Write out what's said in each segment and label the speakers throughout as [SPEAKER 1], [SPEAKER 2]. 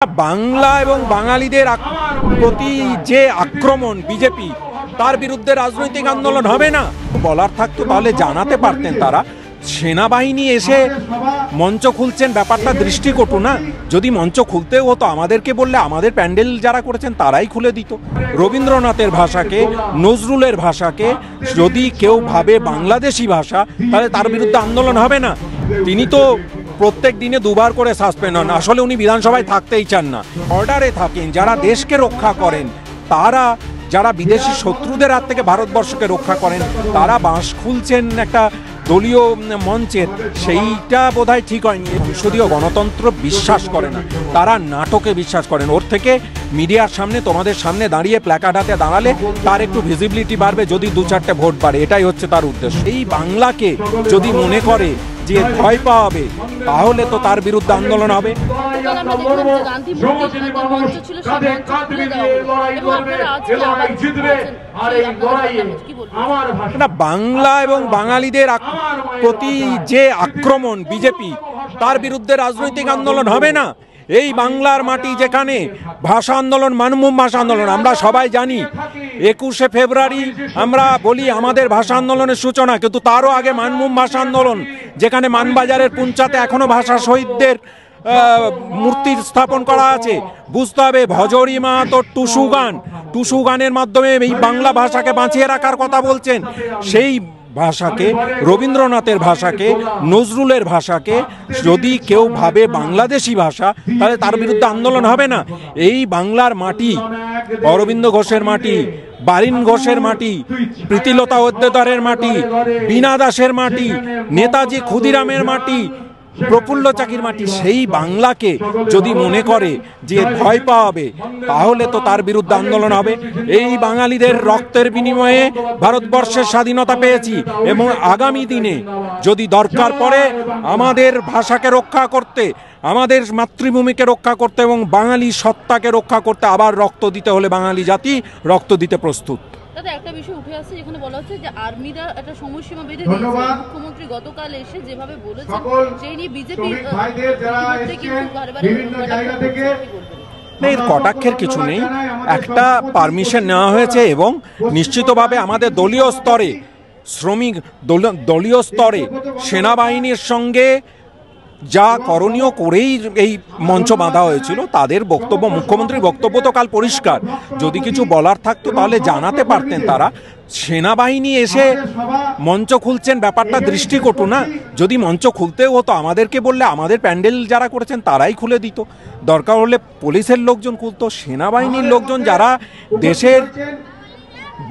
[SPEAKER 1] বাংলা এবং বাঙালিদের প্রতি যে আক্রমণ বিজেপি, তার বিরুদ্ধে রাজনৈতিক আন্দোলন হবে না বলার থাকতো তাহলে জানাতে পারতেন। তারা সেনাবাহিনী এসে মঞ্চ খুলছেন, ব্যাপারটা দৃষ্টিকটু না? যদি মঞ্চ খুলতেও হতো আমাদেরকে বললে আমাদের প্যান্ডেল যারা করেছেন তারাই খুলে দিত। রবীন্দ্রনাথের ভাষাকে, নজরুলের ভাষাকে যদি কেউ ভাবে বাংলাদেশি ভাষা, তাহলে তার বিরুদ্ধে আন্দোলন হবে না। তিনি তো প্রত্যেক দিনে দুবার করে সাসপেন্ড হন। আসলে উনি বিধানসভায় থাকতেই চান না, অর্ডারে থাকেন। যারা দেশকে রক্ষা করেন, তারা যারা বিদেশি শত্রুদের হাত থেকে ভারতবর্ষকে রক্ষা করেন, তারা বাঁশ খুলছেন একটা দলীয় মঞ্চের, সেইটা বোধহয় ঠিক হয়নি। সংসদীয় গণতন্ত্র বিশ্বাস করে না, তারা নাটকে বিশ্বাস করেন। ওর থেকে মিডিয়ার সামনে, তোমাদের সামনে দাঁড়িয়ে প্ল্যাকার্ড হাতে দাঁড়ালে তার একটু ভিজিবিলিটি বাড়বে, যদি 2-4টে ভোট বাড়ে, এটাই হচ্ছে তার উদ্দেশ্য। এই বাংলাকে যদি মনে করে যে ভয় পাওয়াবে, তাহলে তো তার বিরুদ্ধে আন্দোলন হবে। বাংলা এবং বাঙালিদের প্রতি যে আক্রমণ বিজেপি, তার বিরুদ্ধে রাজনৈতিক আন্দোলন হবে না। এই বাংলার মাটি যেখানে ভাষা আন্দোলন, মানভূম ভাষা আন্দোলন, আমরা সবাই জানি 21শে ফেব্রুয়ারি আমরা বলি আমাদের ভাষা আন্দোলনের সূচনা, কিন্তু তারও আগে মানভূম ভাষা আন্দোলন, যেখানে মানবাজারের পুঞ্চাতে এখনো ভাষা শহীদদের মূর্তি স্থাপন করা আছে। বুঝতে হবে ভজরি মাহাতো টুসু গানের মাধ্যমে এই বাংলা ভাষাকে বাঁচিয়ে রাখার কথা বলছেন। সেই ভাষাকে, রবীন্দ্রনাথের ভাষাকে, নজরুলের ভাষাকে যদি কেউ ভাবে বাংলাদেশি ভাষা, তাহলে তার বিরুদ্ধে আন্দোলন হবে না। এই বাংলার মাটি অরবিন্দ ঘোষের মাটি, বারিন ঘোষের মাটি, প্রীতিলতা ওদ্দেদারের মাটি, বীণা দাসের মাটি, নেতাজি ক্ষুদিরামের মাটি, প্রফুল্ল চাকির মাটি। সেই বাংলাকে যদি মনে করে যে ভয় পাওয়াবে, তাহলে তো তার বিরুদ্ধে আন্দোলন হবে। এই বাঙালিদের রক্তের বিনিময়ে ভারতবর্ষের স্বাধীনতা পেয়েছি, এবং আগামী দিনে যদি দরকার পড়ে আমাদের ভাষাকে রক্ষা করতে, আমাদের মাতৃভূমিকে রক্ষা করতে এবং বাঙালি সত্তাকে রক্ষা করতে আবার রক্ত দিতে হলে বাঙালি জাতি রক্ত দিতে প্রস্তুত।
[SPEAKER 2] একটা বিষয় উঠে আসছে, যেখানে বলা হচ্ছে যে আর্মিরা একটা সময়সীমা বেঁধে দিয়েছে। মুখ্যমন্ত্রী গতকাল এসে যেভাবে বলেছেন, সেই নিয়ে বিজেপি
[SPEAKER 1] এর কটাক্ষের কিছু নেই। একটা পারমিশন নেওয়া হয়েছে এবং নিশ্চিতভাবে আমাদের দলীয় স্তরে, দলীয় স্তরে সেনাবাহিনীর সঙ্গে যা করণীয় করেই এই মঞ্চ বাঁধা হয়েছিল। তাদের বক্তব্য, মুখ্যমন্ত্রীর বক্তব্য তো কাল পরিষ্কার। যদি কিছু বলার থাকতো তাহলে জানাতে পারতেন। তারা সেনাবাহিনী এসে মঞ্চ খুলছেন, ব্যাপারটা দৃষ্টিকটু না? যদি মঞ্চ খুলতেও হতো আমাদেরকে বললে আমাদের প্যান্ডেল যারা করেছেন তারাই খুলে দিত। দরকার হলে পুলিশের লোকজন খুলতো। সেনাবাহিনীর লোকজন যারা দেশের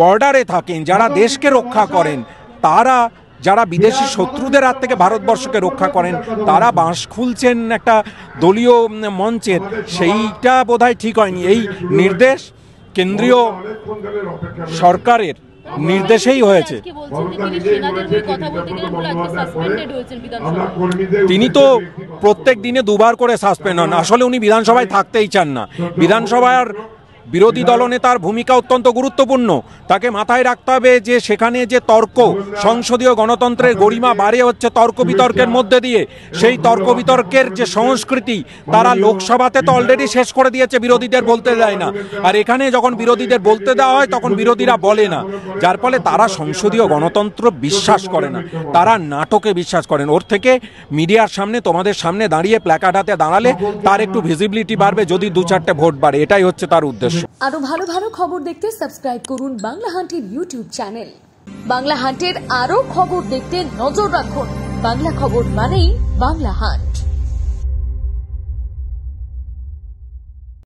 [SPEAKER 1] বর্ডারে থাকেন, যারা দেশকে রক্ষা করেন, তারা যারা বিদেশি শত্রুদের হাত থেকে ভারতবর্ষকে রক্ষা করেন, তারা বাঁশ খুলছেন একটা দলীয় মঞ্চের, সেইটা বোধহয় ঠিক হয়নি। এই নির্দেশ কেন্দ্রীয় সরকারের নির্দেশেই হয়েছে। তিনি তো প্রত্যেক দিনে দুবার করে সাসপেন্ড হন। আসলে উনি বিধানসভায় থাকতেই চান না। বিধানসভার বিরোধী দলনেতার ভূমিকা অত্যন্ত গুরুত্বপূর্ণ। তাকে মাথায় রাখতে হবে যে সেখানে যে তর্ক, সংসদীয় গণতন্ত্রের গরিমা বাড়ে হচ্ছে তর্ক বিতর্কের মধ্যে দিয়ে। সেই তর্ক বিতর্কের যে সংস্কৃতি, তারা লোকসভাতে তো অলরেডি শেষ করে দিয়েছে, বিরোধীদের বলতে দেয় না। আর এখানে যখন বিরোধীদের বলতে দেওয়া হয় তখন বিরোধীরা বলে না, যার ফলে তারা সংসদীয় গণতন্ত্র বিশ্বাস করে না, তারা নাটকে বিশ্বাস করেন। ওর থেকে মিডিয়ার সামনে, তোমাদের সামনে দাঁড়িয়ে প্ল্যাকার্ড হাতে দাঁড়ালে তার একটু ভিজিবিলিটি বাড়বে, যদি 2-4টে ভোট বাড়ে, এটাই হচ্ছে তার উদ্দেশ্য।
[SPEAKER 3] আরো ভালো ভালো খবর দেখতে সাবস্ক্রাইব করুন বাংলা হান্টের ইউটিউব চ্যানেল। বাংলা হান্টের আরো খবর দেখতে নজর রাখুন। বাংলা খবর মানেই বাংলা হান্ট।